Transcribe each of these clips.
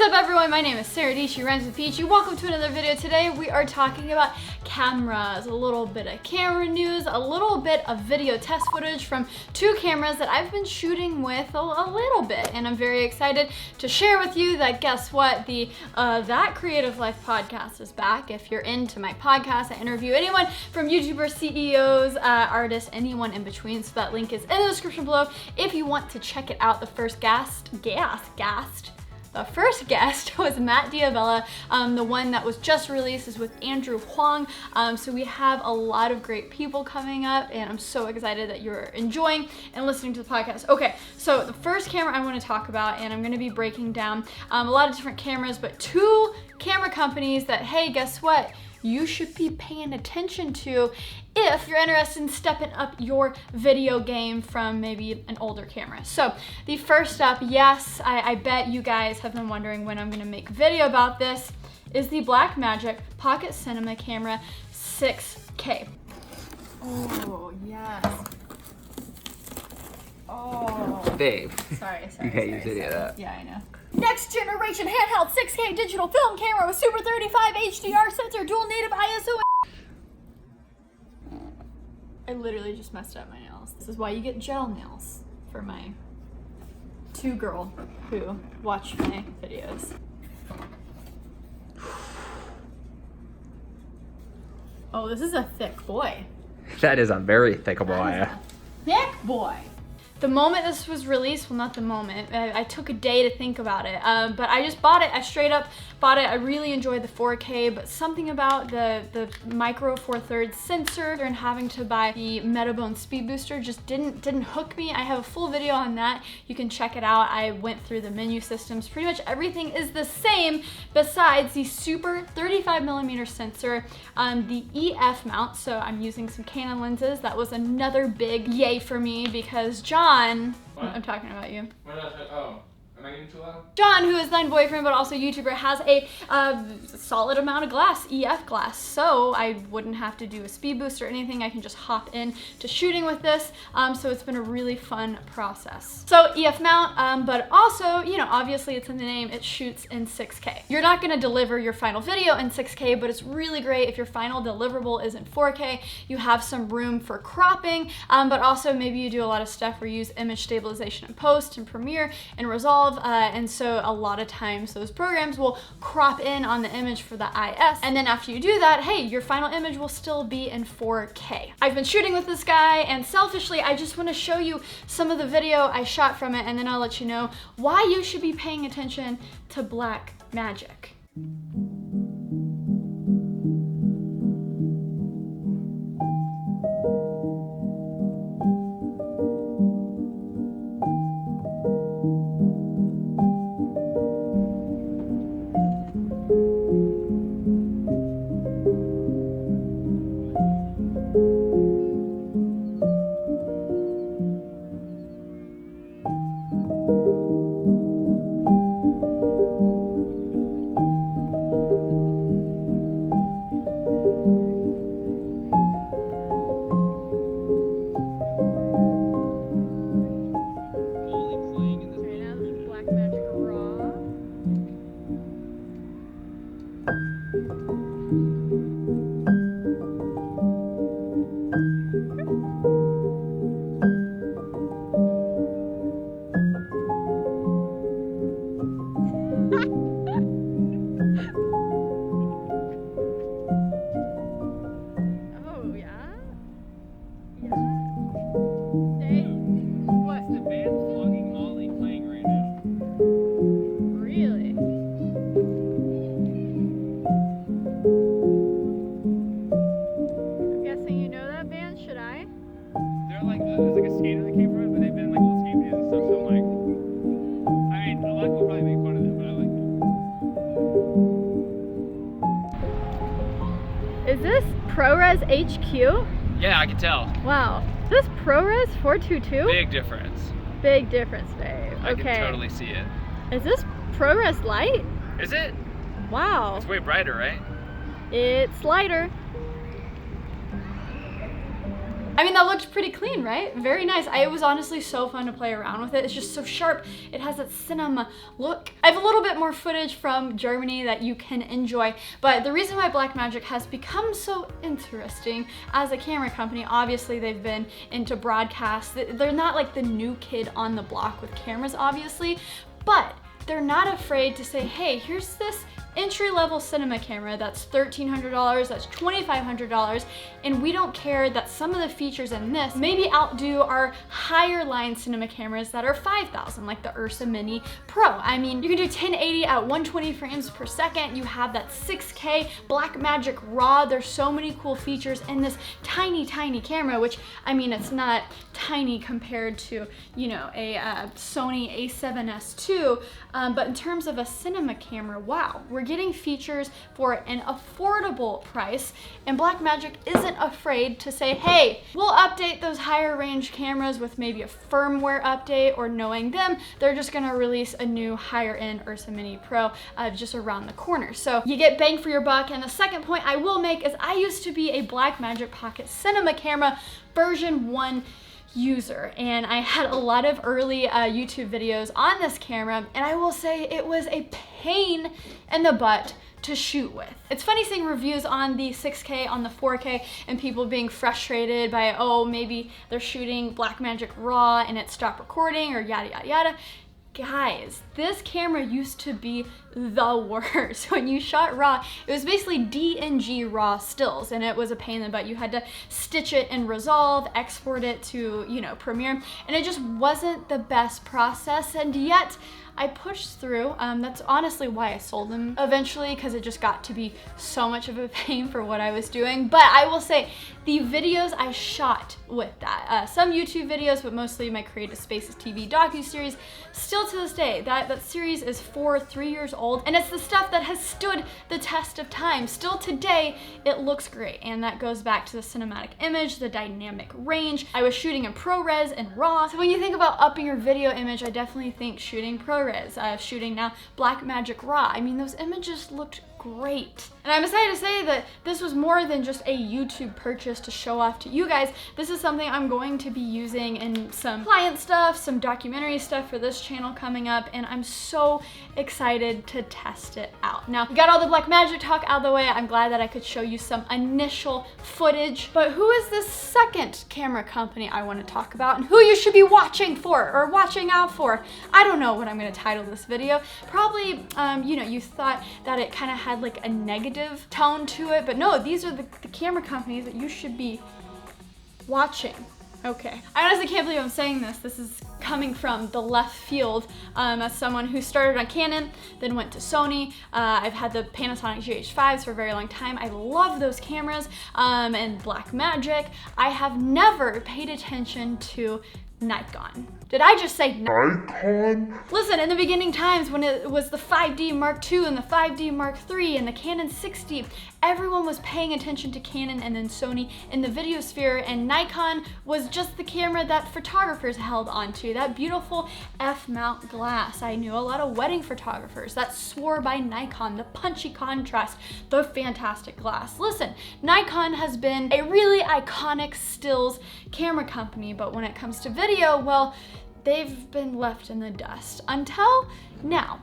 What's up everyone, my name is Sara, Dietschy rhymes with Peachy. Welcome to another video. Today we are talking about cameras, a little bit of camera news, a little bit of video test footage from two cameras that I've been shooting with a little bit, and I'm very excited to share with you that guess what, the That Creative Life podcast is back. If you're into my podcast, I interview anyone from YouTubers, CEOs, artists, anyone in between, so that link is in the description below if you want to check it out. The first guest was Matt Diavella. The one that was just released is with Andrew Huang. So we have a lot of great people coming up, and I'm so excited that you're enjoying and listening to the podcast. Okay, so the first camera I want to talk about, and I'm going to be breaking down a lot of different cameras, but two camera companies that, hey, guess what? You should be paying attention to if you're interested in stepping up your video game from maybe an older camera. So the first up, yes, I bet you guys have been wondering when I'm gonna make a video about this, is the Blackmagic Pocket Cinema Camera 6K. Oh, yes. Oh. Dave. Sorry. You can't use any of that. Yeah, I know. Next generation handheld 6K digital film camera with Super 35 HDR sensor, dual native ISO. I literally just messed up my nails. This is why you get gel nails for my girl who watch my videos. Oh, this is a thick boy. That is a very thick boy. Thick boy. The moment this was released, well, not the moment, I took a day to think about it, but I just bought it. I straight up bought it. I really enjoyed the 4K, but something about the micro 4/3 sensor and having to buy the Metabone speed booster just didn't hook me. I have a full video on that. You can check it out. I went through the menu systems. Pretty much everything is the same besides the Super 35mm sensor, the EF mount. So I'm using some Canon lenses. That was another big yay for me because John, what? I'm talking about you. Oh, am I getting too loud? John, who is thine boyfriend but also YouTuber, has a solid amount of glass, EF glass, so I wouldn't have to do a speed boost or anything. I can just hop in to shooting with this, so it's been a really fun process. So EF mount, but also, you know, obviously it's in the name, it shoots in 6K. You're not gonna deliver your final video in 6K, but it's really great if your final deliverable is in 4K. You have some room for cropping, but also maybe you do a lot of stuff where you use image stabilization in post and Premiere and Resolve, and so a lot of times those programs will crop in on the image for the IS, and then after you do that, hey, your final image will still be in 4K. I've been shooting with this guy, and selfishly, I just want to show you some of the video I shot from it, and then I'll let you know why you should be paying attention to Blackmagic. Is this ProRes HQ? Yeah, I can tell. Wow. Is this ProRes 422? Big difference. Big difference, babe. I Okay. can totally see it. Is this ProRes Lite? Is it? Wow. It's way brighter, right? It's lighter. I mean, that looked pretty clean, right? Very nice. It was honestly so fun to play around with it. It's just so sharp. It has that cinema look. I have a little bit more footage from Germany that you can enjoy, but the reason why Blackmagic has become so interesting as a camera company, obviously they've been into broadcast. They're not like the new kid on the block with cameras, obviously, but they're not afraid to say, hey, here's this entry-level cinema camera that's $1,300, that's $2,500, and we don't care that some of the features in this maybe outdo our higher line cinema cameras that are $5,000, like the Ursa Mini Pro. I mean, you can do 1080 at 120 frames per second. You have that 6K Blackmagic RAW. There's so many cool features in this tiny, tiny camera, which, I mean, it's not tiny compared to, you know, a Sony a7S II, but in terms of a cinema camera, wow, we're getting features for an affordable price, and Blackmagic isn't afraid to say, hey, we'll update those higher range cameras with maybe a firmware update, or knowing them, they're just gonna release a new higher end Ursa Mini Pro just around the corner. So you get bang for your buck. And the second point I will make is I used to be a Blackmagic Pocket cinema camera version 1 user, and I had a lot of early YouTube videos on this camera, and I will say it was a pain in the butt to shoot with. It's funny seeing reviews on the 6K, on the 4K, and people being frustrated by, oh, maybe they're shooting Blackmagic RAW and it stopped recording, or yada, yada, yada. Guys, this camera used to be the worst. When you shot RAW, it was basically DNG RAW stills, and it was a pain in the butt. You had to stitch it in Resolve, export it to, you know, Premiere, and it just wasn't the best process, and yet I pushed through. That's honestly why I sold them eventually, because it just got to be so much of a pain for what I was doing. But I will say, the videos I shot with that, some YouTube videos, but mostly my Creative Spaces TV docuseries, still to this day, that series is 3 years old, and it's the stuff that has stood the test of time. Still today, it looks great, and that goes back to the cinematic image, the dynamic range. I was shooting in ProRes and RAW, so when you think about upping your video image, I definitely think shooting ProRes, shooting now Blackmagic RAW. I mean, those images looked great. And I'm excited to say that this was more than just a YouTube purchase to show off to you guys. This is something I'm going to be using in some client stuff, some documentary stuff for this channel coming up, and I'm so excited to test it out. Now, we got all the Blackmagic talk out of the way. I'm glad that I could show you some initial footage, but who is this second camera company I want to talk about, and who you should be watching for, or watching out for? I don't know what I'm going to title this video. Probably, you know, you thought that it kind of had like a negative tone to it, but no, these are the camera companies that you should be watching. Okay. I honestly can't believe I'm saying this. This is coming from the left field as someone who started on Canon, then went to Sony. I've had the Panasonic GH5s for a very long time. I love those cameras, and Blackmagic. I have never paid attention to Nikon. Did I just say Nikon? Listen, in the beginning times when it was the 5D Mark II and the 5D Mark III and the Canon 6D, everyone was paying attention to Canon and then Sony in the video sphere, and Nikon was just the camera that photographers held onto, that beautiful F-mount glass. I knew a lot of wedding photographers that swore by Nikon, the punchy contrast, the fantastic glass. Listen, Nikon has been a really iconic stills camera company, but when it comes to video, well, they've been left in the dust until now.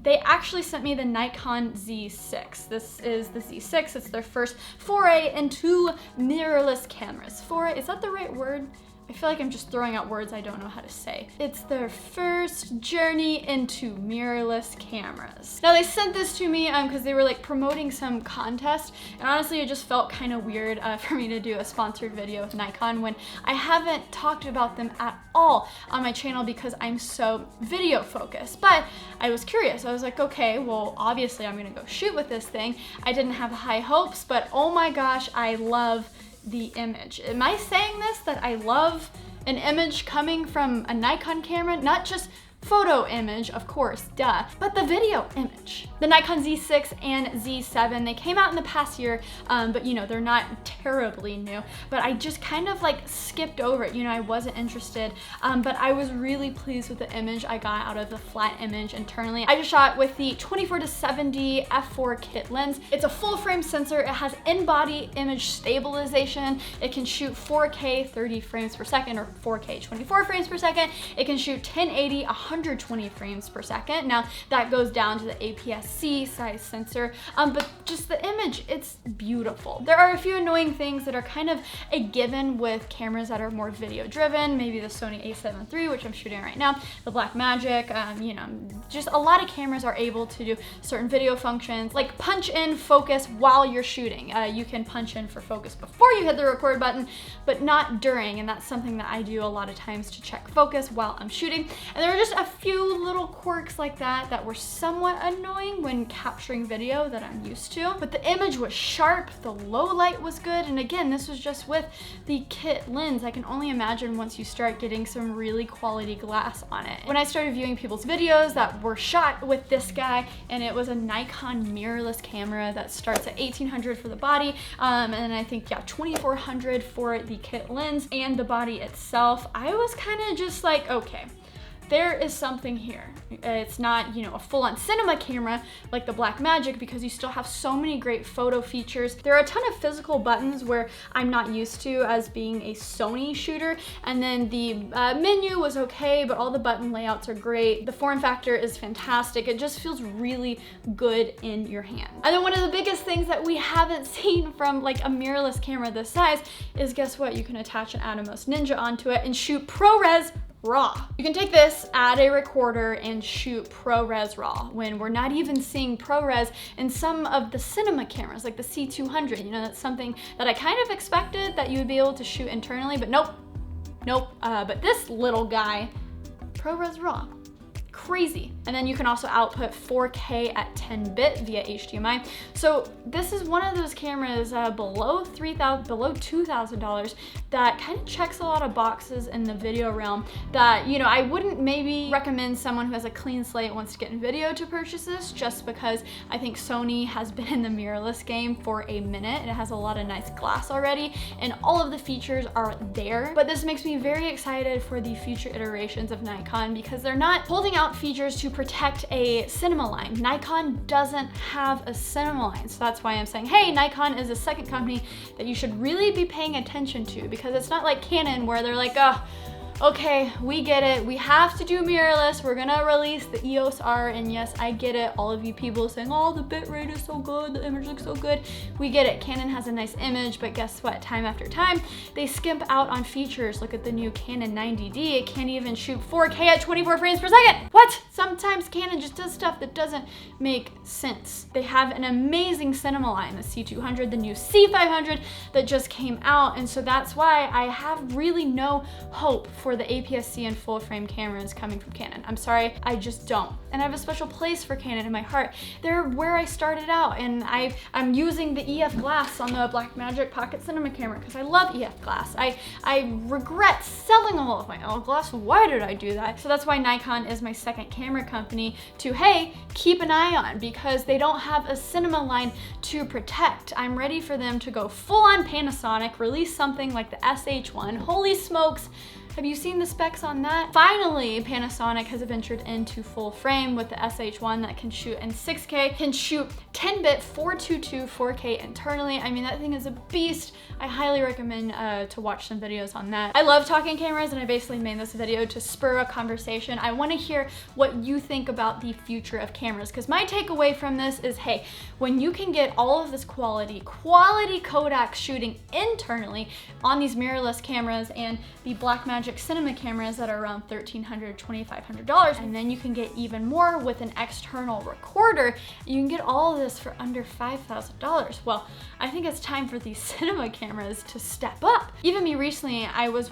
They actually sent me the Nikon Z6. This is the Z6. It's their first foray into mirrorless cameras. Foray, is that the right word? I feel like I'm just throwing out words I don't know how to say. It's their first journey into mirrorless cameras. Now, they sent this to me because they were like promoting some contest, and honestly it just felt kind of weird for me to do a sponsored video with Nikon when I haven't talked about them at all on my channel because I'm so video focused. But I was curious. I was like, okay, well, obviously I'm gonna go shoot with this thing. I didn't have high hopes, but oh my gosh, I love the image. Am I saying this, that I love an image coming from a Nikon camera? Not just photo image, of course, duh, but the video image. The Nikon Z6 and Z7, they came out in the past year, but you know, they're not terribly new, but I just kind of like skipped over it. You know, I wasn't interested, but I was really pleased with the image I got out of the flat image internally. I just shot with the 24-70 f4 kit lens. It's a full frame sensor. It has in-body image stabilization. It can shoot 4K 30 frames per second or 4K 24 frames per second. It can shoot 1080 120 frames per second. Now that goes down to the APS-C size sensor, but just the image, it's beautiful. There are a few annoying things that are kind of a given with cameras that are more video driven, maybe the Sony a7 III, which I'm shooting right now, the Blackmagic, you know, just a lot of cameras are able to do certain video functions, like punch in focus while you're shooting. You can punch in for focus before you hit the record button, but not during, and that's something that I do a lot of times to check focus while I'm shooting. And there are just a few little quirks like that that were somewhat annoying when capturing video that I'm used to, but the image was sharp, the low light was good, and again, this was just with the kit lens. I can only imagine once you start getting some really quality glass on it. When I started viewing people's videos that were shot with this guy, and it was a Nikon mirrorless camera that starts at $1,800 for the body, and I think, yeah, $2,400 for the kit lens and the body itself, I was kind of just like, okay, there is something here. It's not, you know, a full-on cinema camera like the Blackmagic, because you still have so many great photo features. There are a ton of physical buttons where I'm not used to as being a Sony shooter, and then the menu was okay, but all the button layouts are great. The form factor is fantastic. It just feels really good in your hand. And then one of the biggest things that we haven't seen from like a mirrorless camera this size is, guess what? You can attach an Atomos Ninja onto it and shoot ProRes RAW. You can take this, add a recorder, and shoot ProRes RAW, when we're not even seeing ProRes in some of the cinema cameras, like the C200. You know, that's something that I kind of expected that you would be able to shoot internally, but nope, nope. But this little guy, ProRes RAW. Crazy. And then you can also output 4K at 10-bit via HDMI. So this is one of those cameras below $2,000 that kind of checks a lot of boxes in the video realm that, you know, I wouldn't maybe recommend someone who has a clean slate, wants to get in video, to purchase this, just because I think Sony has been in the mirrorless game for a minute. It has a lot of nice glass already, and all of the features are there. But this makes me very excited for the future iterations of Nikon, because they're not holding out features to protect a cinema line. Nikon doesn't have a cinema line, so that's why I'm saying, hey, Nikon is a second company that you should really be paying attention to, because it's not like Canon where they're like, oh, okay, we get it. We have to do mirrorless. We're gonna release the EOS R, and yes, I get it. All of you people saying, oh, the bitrate is so good, the image looks so good. We get it. Canon has a nice image, but guess what? Time after time, they skimp out on features. Look at the new Canon 90D. It can't even shoot 4K at 24 frames per second. What? Sometimes Canon just does stuff that doesn't make sense. They have an amazing cinema line, the C200, the new C500 that just came out, and so that's why I have really no hope for the APS-C and full frame cameras coming from Canon. I'm sorry, I just don't. And I have a special place for Canon in my heart. They're where I started out, and I'm using the EF glass on the Blackmagic Pocket cinema camera because I love EF glass. I regret selling all of my old glass. Why did I do that? So that's why Nikon is my second camera company to, hey, keep an eye on, because they don't have a cinema line to protect. I'm ready for them to go full on Panasonic, release something like the SH1. Holy smokes. Have you seen the specs on that? Finally, Panasonic has ventured into full frame with the SH1 that can shoot in 6K, can shoot 10-bit 422 4K internally. I mean, that thing is a beast. I highly recommend to watch some videos on that. I love talking cameras, and I basically made this video to spur a conversation. I want to hear what you think about the future of cameras, because my takeaway from this is, hey, when you can get all of this quality Kodak shooting internally on these mirrorless cameras and the Blackmagic cinema cameras that are around $1,300, $2,500, and then you can get even more with an external recorder, you can get all of this for under $5,000. Well, I think it's time for these cinema cameras to step up. Even me recently, I was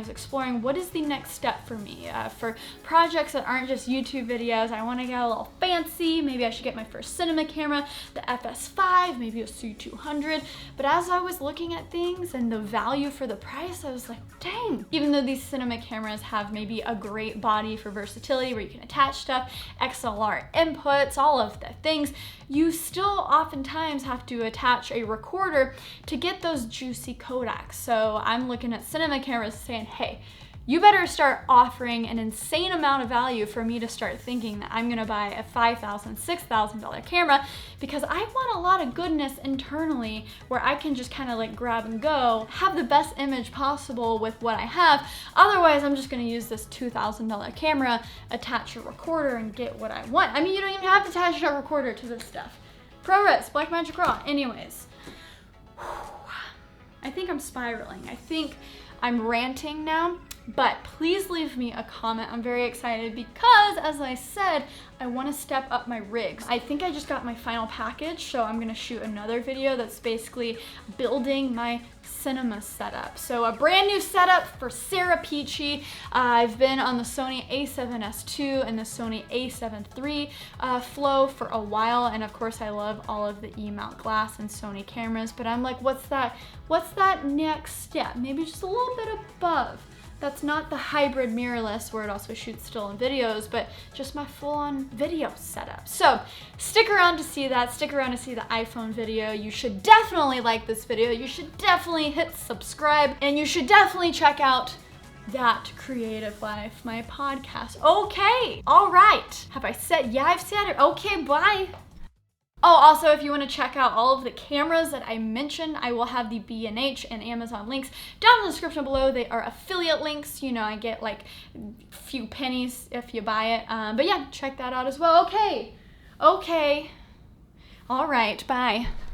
exploring what is the next step for me for projects that aren't just YouTube videos. I want to get a little fancy. Maybe I should get my first cinema camera, the FS5, maybe a C200. But as I was looking at things and the value for the price, I was like, dang. Even though these cinema cameras have maybe a great body for versatility where you can attach stuff, XLR inputs, all of the things, you still oftentimes have to attach a recorder to get those juicy Kodaks. So I'm looking at cinema cameras saying, hey, you better start offering an insane amount of value for me to start thinking that I'm gonna buy a $5,000, $6,000 camera, because I want a lot of goodness internally where I can just kind of like grab and go, have the best image possible with what I have. Otherwise, I'm just gonna use this $2,000 camera, attach a recorder, and get what I want. I mean, you don't even have to attach a recorder to this stuff. ProRes, Blackmagic Raw. Anyways, I think I'm spiraling. I think I'm ranting now. But please leave me a comment. I'm very excited because, as I said, I want to step up my rigs. I think I just got my final package, so I'm gonna shoot another video that's basically building my cinema setup. So a brand new setup for Sara Peachy. I've been on the Sony a7S II and the Sony a7 III flow for a while, and of course I love all of the E-mount glass and Sony cameras, but I'm like, what's that next step? Maybe just a little bit above. That's not the hybrid mirrorless where it also shoots still and videos, but just my full-on video setup. So stick around to see that. Stick around to see the iPhone video. You should definitely like this video. You should definitely hit subscribe, and you should definitely check out That Creative Life, my podcast. Okay, all right. Have I said? Yeah, I've said it. Okay, bye. Oh, also, if you want to check out all of the cameras that I mentioned, I will have the B&H and Amazon links down in the description below. They are affiliate links. You know, I get like a few pennies if you buy it. But yeah, check that out as well. Okay. All right, bye.